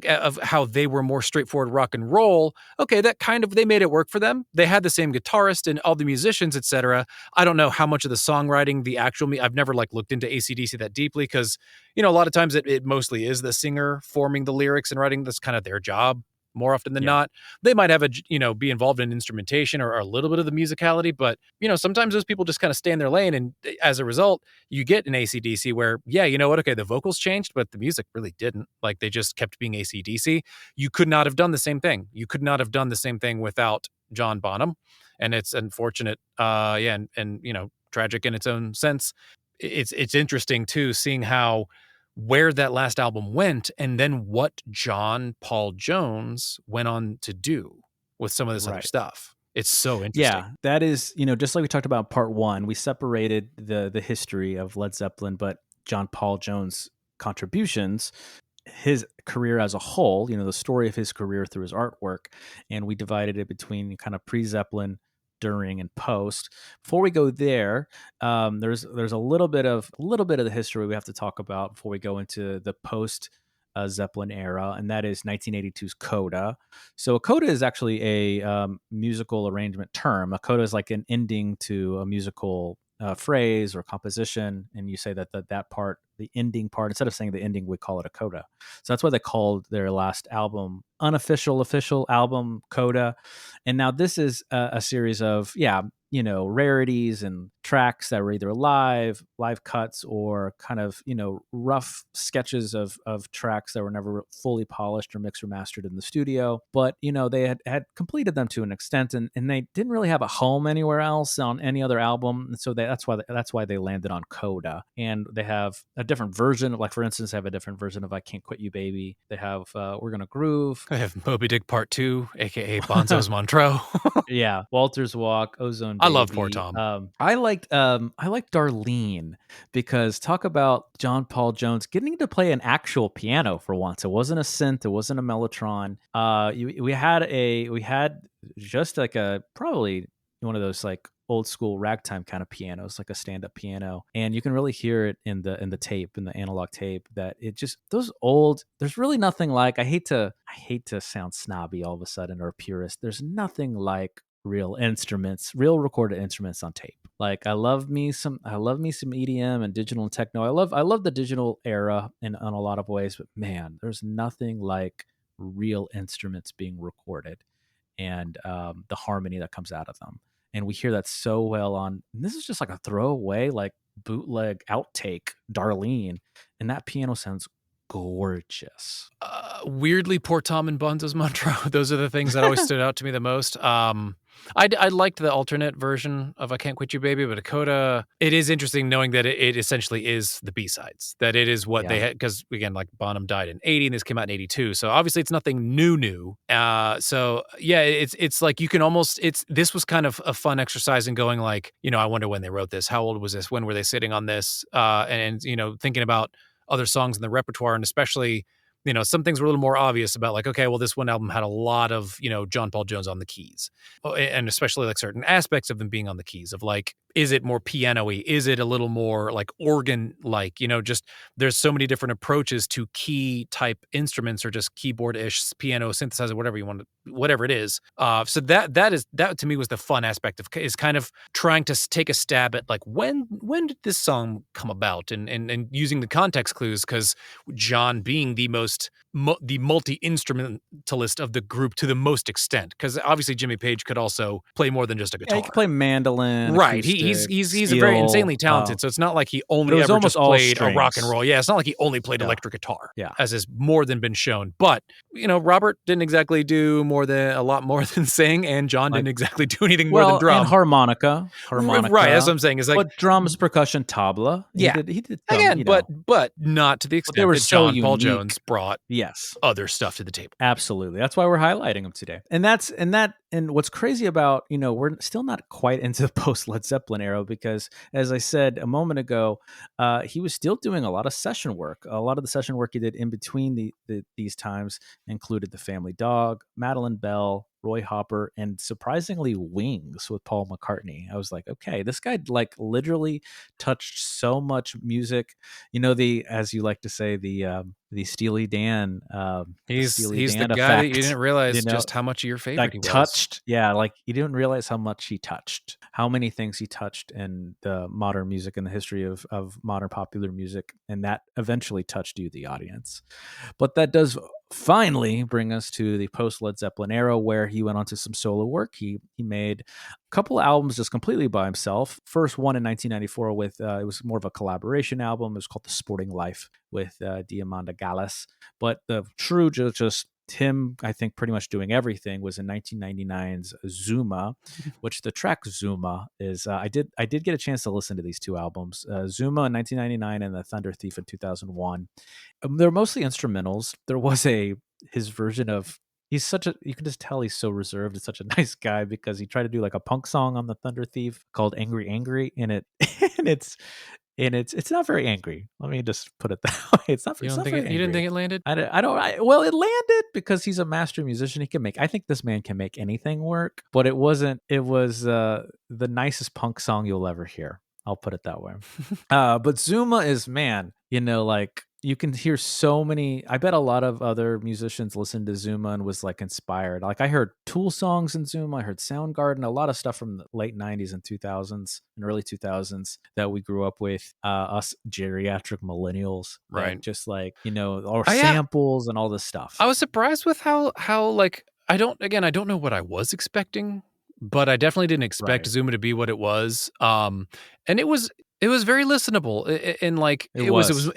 how they were more straightforward rock and roll, okay, that kind of, they made it work for them. They had the same guitarist and all the musicians, etc. I don't know how much of the songwriting, the actual I've never like looked into AC/DC that deeply, because a lot of times it mostly is the singer forming the lyrics and writing. That's kind of their job more often than not. They might have be involved in instrumentation or a little bit of the musicality, but sometimes those people just kind of stay in their lane, and as a result, you get an AC/DC where, yeah, you know what? Okay, the vocals changed, but the music really didn't. Like, they just kept being AC/DC. You could not have done the same thing. You could not have done the same thing without John Bonham, and it's unfortunate, and tragic in its own sense. It's interesting too, seeing how where that last album went, and then what John Paul Jones went on to do with some of this other stuff. It's so interesting. Yeah, that is, just like we talked about part one, we separated the history of Led Zeppelin, but John Paul Jones' contributions, his career as a whole, the story of his career through his artwork, and we divided it between kind of pre-Zeppelin, during, and post. Before we go there, there's a little bit of the history we have to talk about before we go into the post Zeppelin era, and that is 1982's Coda. So a coda is actually a musical arrangement term. A coda is like an ending to a musical phrase or composition, and you say that part, the ending part, instead of saying the ending, we call it a coda. So that's why they called their last album, official album, Coda. And now this is a series of rarities and tracks that were either live cuts, or kind of rough sketches of tracks that were never fully polished or mixed or mastered in the studio. But they had completed them to an extent, and they didn't really have a home anywhere else on any other album. And so that's why they landed on Coda. And they have a different version, like for instance, they have a different version of I Can't Quit You Baby. They have We're Gonna Groove. They have Moby Dick Part 2, aka Bonzo's Montreux. Yeah, Walter's Walk, Ozone Baby. I love Poor Tom. I liked Darlene, because talk about John Paul Jones getting to play an actual piano for once. It wasn't a synth, it wasn't a mellotron. We had just like a, probably one of those like old school ragtime kind of pianos, like a stand-up piano, and you can really hear it in the tape, in the analog tape, that it just, there's really nothing like, I hate to sound snobby all of a sudden, or a purist, there's nothing like real recorded instruments on tape. Like, I love me some EDM and digital and techno. I love the digital era in a lot of ways, but man, there's nothing like real instruments being recorded, and the harmony that comes out of them. And we hear that so well on, and this is just like a throwaway, like bootleg outtake, Darlene, and that piano sounds gorgeous. Weirdly, Poor Tom and Bonzo's Montreux. Those are the things that always stood out to me the most. I liked the alternate version of I Can't Quit You Baby, but a Coda, it is interesting knowing that it essentially is the B-sides, that it is what they had, because again, like Bonham died in 80 and this came out in 82. So obviously it's nothing new. So yeah, it's like you can almost, this was kind of a fun exercise in going like, I wonder when they wrote this. How old was this? When were they sitting on this? And thinking about other songs in the repertoire, and especially, some things were a little more obvious about like, okay, well, this one album had a lot of, John Paul Jones on the keys, and especially like certain aspects of them being on the keys, of like, is it more piano-y? Is it a little more like organ-like? Just there's so many different approaches to key type instruments, or just keyboard-ish, piano, synthesizer, whatever it is. So that to me was the fun aspect of, is kind of trying to take a stab at like, when did this song come about, and using the context clues, because John being the multi-instrumentalist of the group to the most extent, because obviously Jimmy Page could also play more than just a guitar. Yeah, he could play mandolin, right? Acoustic, He's steel, very insanely talented. So it's not like he only ever just played a rock and roll. Yeah, it's not like he only played electric guitar. Yeah, as has more than been shown. But Robert didn't exactly do a lot more than sing, and John didn't exactly do anything more than drum. And harmonica. Right? That's what I'm saying. Is like, but drums, percussion, tabla. He did some, again, but not to the extent that John Paul Jones brought other stuff to the table. Absolutely. That's why we're highlighting him today. And what's crazy about, we're still not quite into the post Led Zeppelin era, because as I said a moment ago, he was still doing a lot of session work. A lot of the session work he did in between these times included The Family Dog, Madeline Bell, Roy Hopper, and surprisingly Wings with Paul McCartney. I was like, okay, this guy like literally touched so much music. As you like to say, the Steely Dan, He's the guy that you effect. didn't realize just how much of your favorite Like he was. touched, yeah, like you didn't realize how much he touched, how many things he touched in the modern music and the history of modern popular music, and that eventually touched you, the audience. But that does finally bring us to the post Led Zeppelin era, where he went on to some solo work. He made a couple of albums just completely by himself. First one in 1994 with it was more of a collaboration album. It was called The Sporting Life with Diamanda Gallas. But the true just him, I think, pretty much doing everything was in 1999's Zuma, which the track Zuma is. I did get a chance to listen to these two albums, Zuma in 1999 and The Thunder Thief in 2001. They're mostly instrumentals. There was his version of. He's such a. You can just tell he's so reserved. It's such a nice guy because he tried to do like a punk song on the Thunder Thief called "Angry Angry," and it's not very angry. Let me just put it that way. It's not. You It's don't not think very you didn't angry. think it landed? Well, it landed because he's a master musician. He can make. I think this man can make anything work. But it wasn't. It was the nicest punk song you'll ever hear. I'll put it that way. But Zuma is, man, like you can hear so many. I bet a lot of other musicians listened to Zuma and was like inspired. Like I heard Tool songs in Zuma. I heard Soundgarden, a lot of stuff from the late 90s and 2000s and early 2000s that we grew up with, us geriatric millennials, Right. that just like, our Yeah. samples and all this stuff. I was surprised with how like I don't know what I was expecting, but I definitely didn't expect Right. Zuma to be what it was. And it was very listenable. And like It it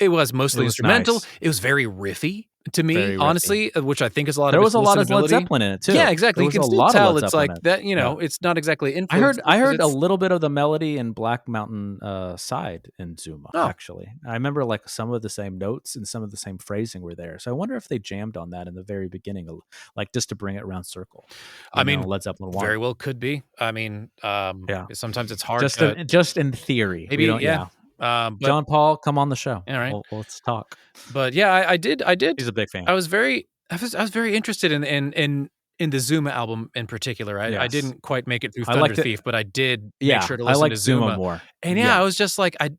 was mostly was instrumental. nice. It was very riffy to me, Very riffy. honestly, which I think is a lot There of was its a lot of Led listenability. Zeppelin in it too. Yeah, exactly. There You was can a still lot of tell Led it's Zeppelin like in it. that, Yeah. it's not exactly I influenced. heard a little bit of the melody in Black Mountain side in Zuma, Oh. actually. I remember like some of the same notes and some of the same phrasing were there. So I wonder if they jammed on that in the very beginning, like just to bring it around circle. I mean, Led Zeppelin 1. very well could be. I mean, Yeah. sometimes it's hard Just to just in theory. maybe, We don't, yeah. But John Paul, come on the show. all right. Let's talk. But yeah, I did. He's a big fan. I was very interested in the Zuma album in particular. I Yes. didn't quite make it through I Thunder liked it. Thief, but I did Yeah, make sure to I listen like to Zuma more. And yeah, I was just like I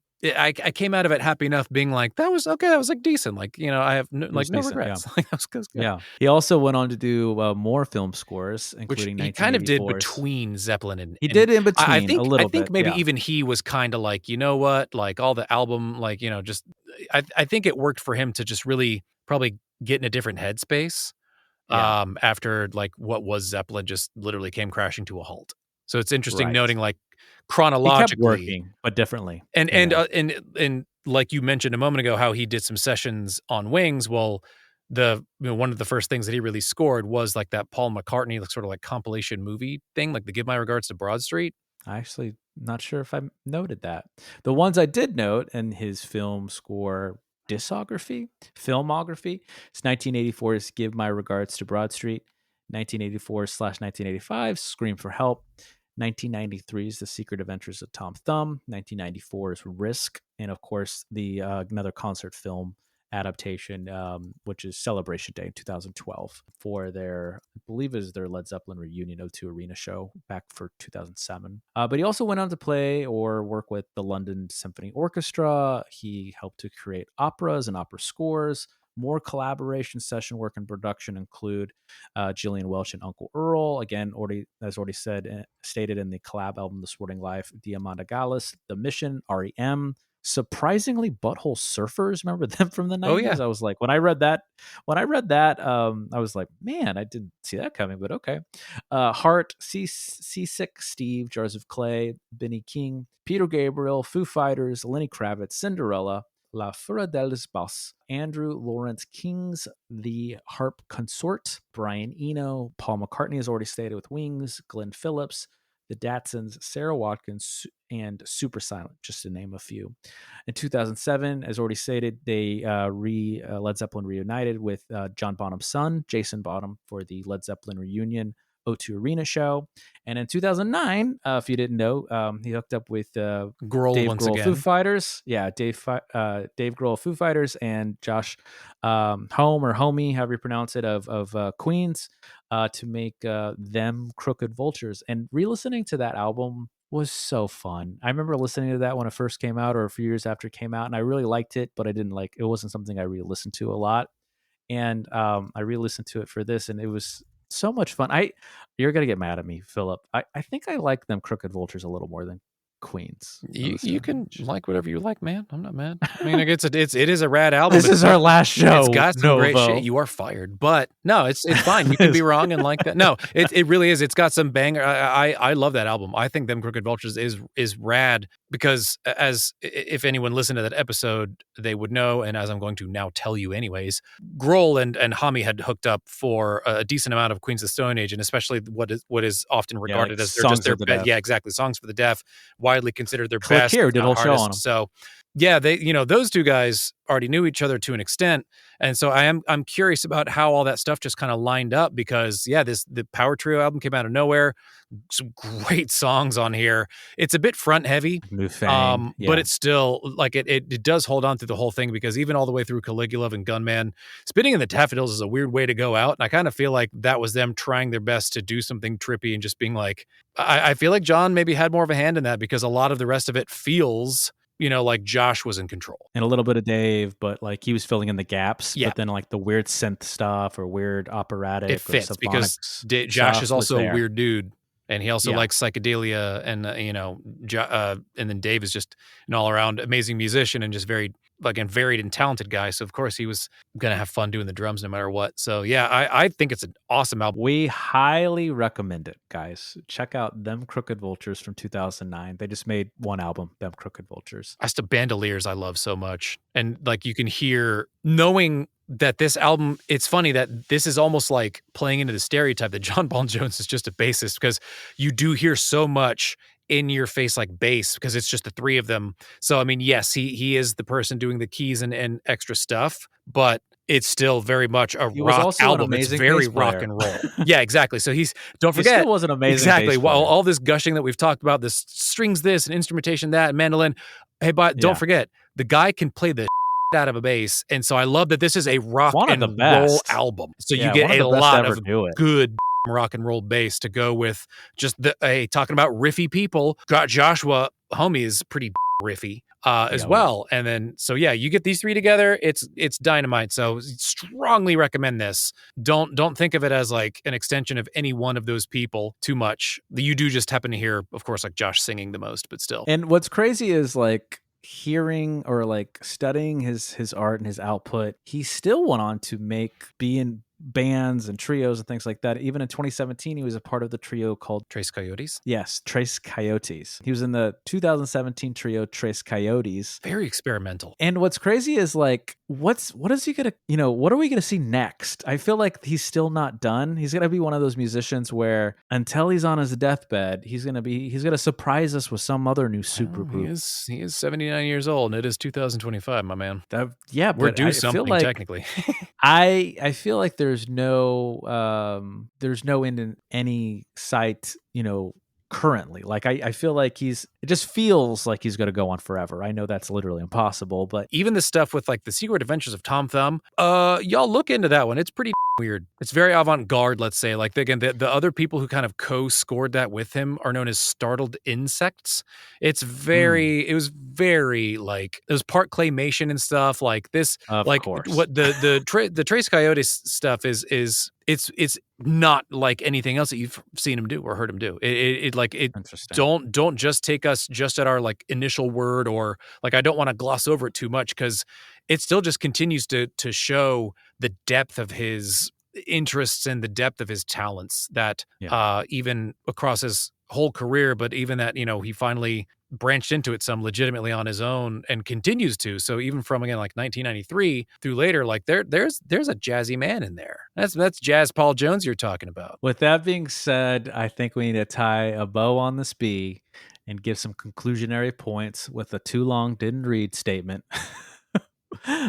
came out of it happy enough, being like, that was okay. That was like decent. Like, I have no decent, regrets. Like that was good. Yeah. He also went on to do more film scores, Which including he kind of did 1984's. between Zeppelin and He did in between I think a little I think bit, maybe yeah. even he was kind of like, you know what, like all the album, like, just I think it worked for him to just really probably get in a different headspace. Yeah. After like what was Zeppelin just literally came crashing to a halt. So it's interesting Right. noting like He chronologically kept working, but differently. and like you mentioned a moment ago, how he did some sessions on Wings. Well, one of the first things that he really scored was like that Paul McCartney, like sort of like compilation movie thing, like the Give My Regards to Broad Street. I actually not sure if I noted that. The ones I did note in his film score filmography, it's 1984's Give My Regards to Broad Street, 1984/1985 Scream for Help, 1993's The Secret Adventures of Tom Thumb, 1994's Risk, and of course the another concert film adaptation, which is Celebration Day in 2012 for their, I believe is their Led Zeppelin reunion O2 Arena show back for 2007. But he also went on to play or work with the London Symphony Orchestra. He helped to create operas and opera scores. More collaboration session work and production include Gillian Welch and Uncle Earl. Again, as already stated in the collab album The Sporting Life, Diamanda Gallas, The Mission, REM. Surprisingly, Butthole Surfers. Remember them from the 90s? Oh, yeah. I was like, when I read that, I was like, man, I didn't see that coming, but okay. Heart, Seasick Steve, Jars of Clay, Benny King, Peter Gabriel, Foo Fighters, Lenny Kravitz, Cinderella, La Fura del Bas, Andrew Lawrence King's The Harp Consort, Brian Eno, Paul McCartney has already stated with Wings, Glenn Phillips, the Datsuns, Sarah Watkins, and Super Silent, just to name a few. In 2007, as already stated, they Led Zeppelin reunited with John Bonham's son, Jason Bonham, for the Led Zeppelin reunion O2 Arena show. And in 2009, if you didn't know, he hooked up with Grohl Dave once Grohl, Foo again. Fighters. Yeah, Dave Grohl, Foo Fighters, and Josh Home or Homie, however you pronounce it, of Queens, to make them Crooked Vultures. And re-listening to that album was so fun. I remember listening to that when it first came out, or a few years after it came out, and I really liked it, but I didn't like it. Wasn't something I really listened to a lot. And I re-listened to it for this, and it was so much fun. You're gonna get mad at me, Philip. I think I like them Crooked Vultures a little more than Queens. You can like whatever you like, man. I'm not mad. I mean, like, it is a rad album. This is our last show. It's got some great Novo. shit. You are fired, but no, it's fine. You can be wrong and like that. No, it really is. It's got some banger. I love that album. I think them Crooked Vultures is rad because as if anyone listened to that episode, they would know. And as I'm going to now tell you, anyways, Grohl and Hami had hooked up for a decent amount of Queens of the Stone Age, and especially what is often regarded as their best. Yeah, exactly. Songs for the Deaf, widely considered their best. Here did a whole show on them. So yeah, they those two guys already knew each other to an extent, and so I'm curious about how all that stuff just kind of lined up because the Power Trio album came out of nowhere, some great songs on here. It's a bit front heavy, but it's still like it does hold on through the whole thing because even all the way through Caligula and Gunman, Spinning in the Daffodils is a weird way to go out, and I kind of feel like that was them trying their best to do something trippy and just being like, I feel like John maybe had more of a hand in that because a lot of the rest of it feels like Josh was in control. And a little bit of Dave, but like he was filling in the gaps. Yeah. But then like the weird synth stuff or weird operatic. It fits because Josh is also a weird dude. And he also likes psychedelia and, and then Dave is just an all around amazing musician and just very varied and talented guy. So of course he was going to have fun doing the drums no matter what. So yeah, I think it's an awesome album. We highly recommend it, guys. Check out them Crooked Vultures from 2009. They just made one album, them Crooked Vultures. Bandoliers I love so much. And like you can hear knowing that this album, it's funny that this is almost like playing into the stereotype that John Paul Jones is just a bassist because you do hear so much in your face like bass because it's just the three of them. So I mean, yes, he is the person doing the keys and extra stuff, but it's still very much a rock album. It's very rock and roll. Yeah, exactly. So don't forget, he still was an amazing exactly. Well, all this gushing that we've talked about, this strings, this and instrumentation, that and mandolin. Hey, but don't forget, the guy can play the out of a bass, and so I love that this is a rock and roll album. So you get a lot of good rock and roll bass to go with just talking about riffy people. Got Joshua Homie is pretty riffy as well. And then so yeah, you get these three together, it's dynamite. So strongly recommend this. Don't think of it as like an extension of any one of those people too much. You do just happen to hear, of course, like Josh singing the most, but still. And what's crazy is like hearing or like studying his art and his output, he still went on to be in bands and trios and things like that. Even in 2017, he was a part of the trio called Tres Coyotes. Yes, Tres Coyotes. He was in the 2017 trio Tres Coyotes. Very experimental. And what's crazy is like, what is he gonna, what are we gonna see next? I feel like he's still not done. He's gonna be one of those musicians where until he's on his deathbed, he's gonna surprise us with some other new supergroup. He is 79 years old, and it is 2025, my man. We're due something technically. I feel like there's no end in any sight, currently. Like I feel like it just feels like he's going to go on forever. I know that's literally impossible, but even the stuff with like the Secret Adventures of Tom Thumb, y'all look into that one. It's pretty weird. It's very avant-garde, let's say. Like again, the other people who kind of co-scored that with him are known as Startled Insects. It was very like it was part claymation and stuff like this. Of course. What the Trace Coyotes stuff is it's not like anything else that you've seen him do or heard him do. Don't just take us just at our like initial word, or like I don't want to gloss over it too much because it still just continues to show the depth of his interests and the depth of his talents that even across his whole career, but even that, he finally branched into it some legitimately on his own and continues to. So even from again like 1993 through later, like there's a jazzy man in there. That's Jazz Paul Jones you're talking about. With that being said, I think we need to tie a bow on this bee and give some conclusionary points with a too long didn't read statement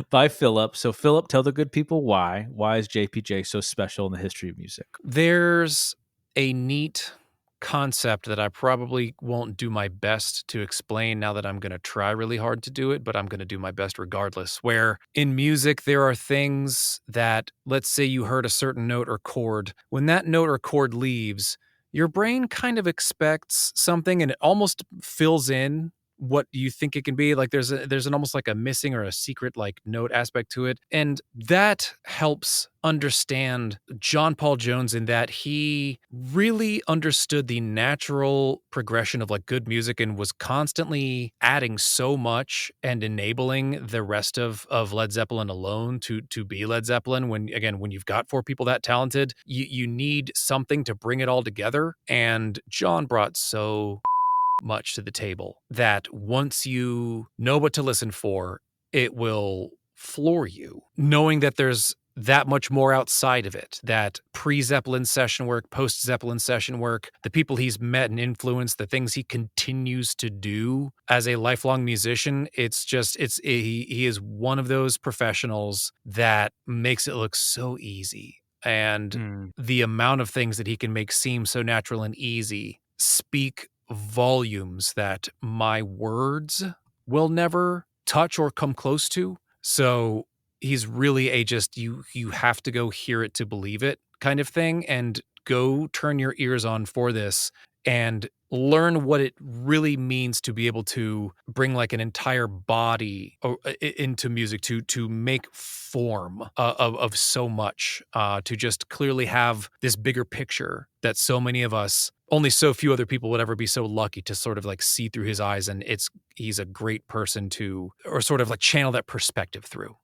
by Philip. So Philip, tell the good people why is JPJ so special in the history of music? a neat concept that I probably won't do my best to explain now that I'm going to try really hard to do it, but I'm going to do my best regardless. Where in music, there are things that, let's say you heard a certain note or chord. When that note or chord leaves, your brain kind of expects something and it almost fills in what you think it can be. Like there's an almost like a missing or a secret like note aspect to it. And that helps understand John Paul Jones in that he really understood the natural progression of like good music and was constantly adding so much and enabling the rest of Led Zeppelin alone to be Led Zeppelin. When you've got four people that talented, you need something to bring it all together. And John brought so much to the table that once you know what to listen for, it will floor you, knowing that there's that much more outside of it, that pre-Zeppelin session work, post-Zeppelin session work, the people he's met and influenced, the things he continues to do as a lifelong musician. He is one of those professionals that makes it look so easy. And the amount of things that he can make seem so natural and easy speak volumes that my words will never touch or come close to. So he's really you have to go hear it to believe it kind of thing, and go turn your ears on for this and learn what it really means to be able to bring like an entire body into music, to make form of so much, to just clearly have this bigger picture that so many of us, only so few other people would ever be so lucky to sort of like see through his eyes. And he's a great person to, or sort of like channel that perspective through.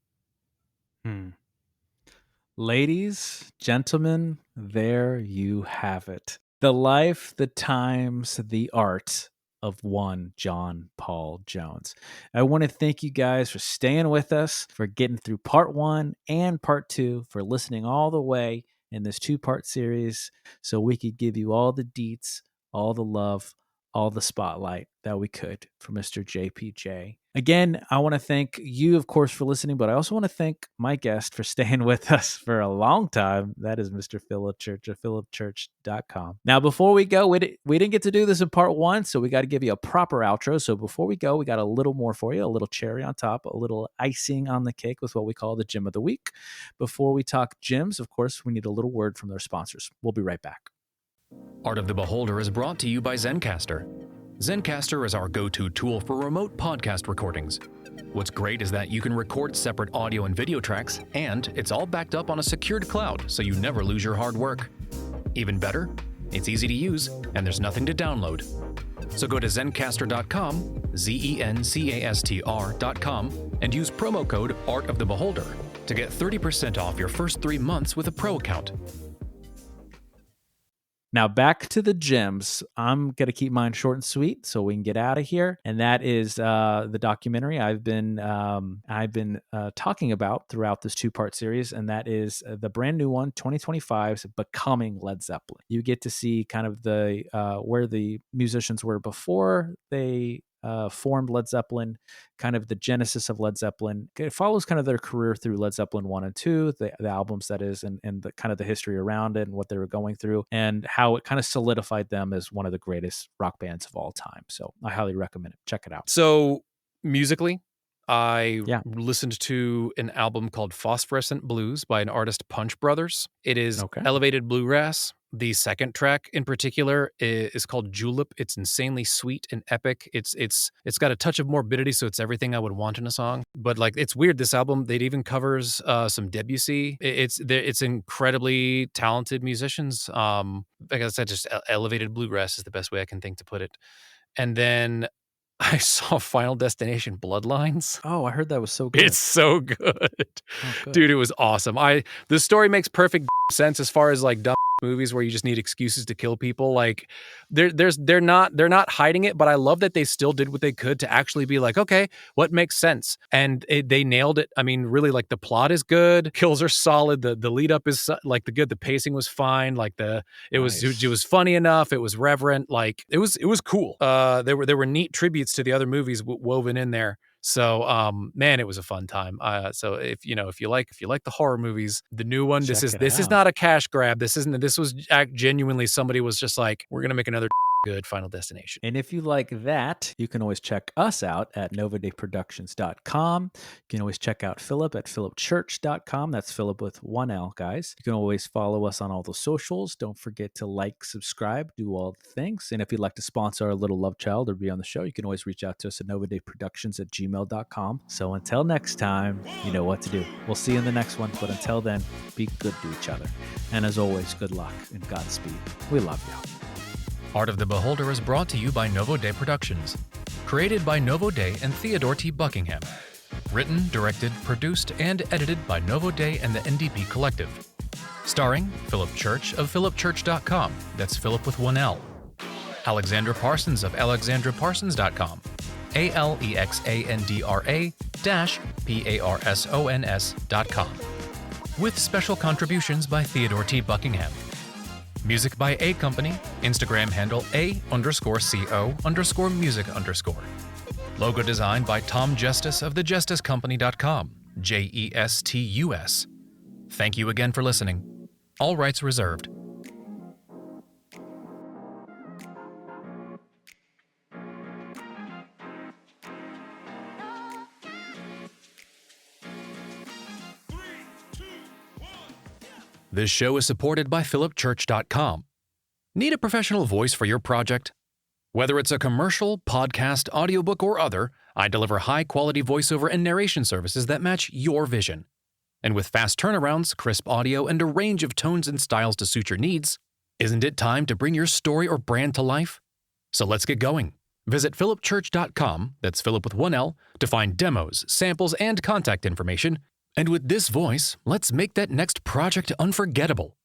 Ladies, gentlemen, there you have it. The life, the times, the art of one John Paul Jones. I want to thank you guys for staying with us, for getting through part 1 and part 2, for listening all the way in this 2-part series so we could give you all the deets, all the love, all the spotlight that we could for Mr. JPJ. Again, I want to thank you, of course, for listening, but I also want to thank my guest for staying with us for a long time. That is Mr. Philip Church of philipchurch.com. Now, before we go, we didn't get to do this in part 1, so we got to give you a proper outro. So before we go, we got a little more for you, a little cherry on top, a little icing on the cake with what we call the Gym of the Week. Before we talk gyms, of course, we need a little word from their sponsors. We'll be right back. Art of the Beholder is brought to you by Zencastr. Zencastr is our go-to tool for remote podcast recordings. What's great is that you can record separate audio and video tracks, and it's all backed up on a secured cloud, so you never lose your hard work. Even better, it's easy to use, and there's nothing to download. So go to Zencastr.com, Zencastr.com, and use promo code Art of the Beholder to get 30% off your first 3 months with a pro account. Now back to the gyms. I'm going to keep mine short and sweet so we can get out of here. And that is the documentary I've been talking about throughout this 2-part series. And that is the brand new one, 2025's Becoming Led Zeppelin. You get to see kind of the where the musicians were before they formed Led Zeppelin, kind of the genesis of Led Zeppelin. It follows kind of their career through Led Zeppelin 1 and 2, the albums that is, and the kind of the history around it and what they were going through and how it kind of solidified them as one of the greatest rock bands of all time. So I highly recommend it. Check it out. So musically, I listened to an album called Phosphorescent Blues by an artist, Punch Brothers. It is elevated bluegrass. The second track in particular is called Julep. It's insanely sweet and epic. It's got a touch of morbidity, so it's everything I would want in a song. But like, it's weird. This album, it even covers some Debussy. It's incredibly talented musicians. Like I said, just elevated bluegrass is the best way I can think to put it. And then I saw Final Destination Bloodlines. Oh, I heard that was so good. It's so good. Dude, it was awesome. The story makes perfect sense as far as like dumb movies where you just need excuses to kill people. Like they're not hiding it, but I love that they still did what they could to actually be like, okay, what makes sense? And they nailed it. I mean, really, like, the plot is good, kills are solid, the lead up is like the pacing was fine, like it was funny enough, it was reverent, like it was cool. There were neat tributes to the other movies woven in there. So, man, it was a fun time. So if you like the horror movies, the new one, this Check it is out. not a cash grab. This was genuinely somebody was just like, we're gonna make another good Final Destination. And if you like that, you can always check us out at novadayproductions.com. You can always check out Philip at philipchurch.com. That's Philip with one L, guys. You can always follow us on all the socials. Don't forget to like, subscribe, do all the things. And if you'd like to sponsor our little love child or be on the show, you can always reach out to us at novadayproductions@gmail.com. So until next time, you know what to do. We'll see you in the next one. But until then, be good to each other. And as always, good luck and Godspeed. We love you. Art of the Beholder is brought to you by Novo Day Productions. Created by Novo Day and Theodore T. Buckingham. Written, directed, produced, and edited by Novo Day and the NDP Collective. Starring Philip Church of philipchurch.com. That's Philip with one L. Alexandra Parsons of alexandraparsons.com. ALEXANDRA-PARSONS.com. With special contributions by Theodore T. Buckingham. Music by A Company, Instagram handle A_CO_music_. Logo design by Tom Justice of thejusticecompany.com, JESTUS. Thank you again for listening. All rights reserved. This show is supported by philipchurch.com. Need a professional voice for your project? Whether it's a commercial, podcast, audiobook, or other, I deliver high-quality voiceover and narration services that match your vision. And with fast turnarounds, crisp audio, and a range of tones and styles to suit your needs, isn't it time to bring your story or brand to life? So let's get going. Visit philipchurch.com, that's Philip with one L, to find demos, samples, and contact information. And with this voice, let's make that next project unforgettable.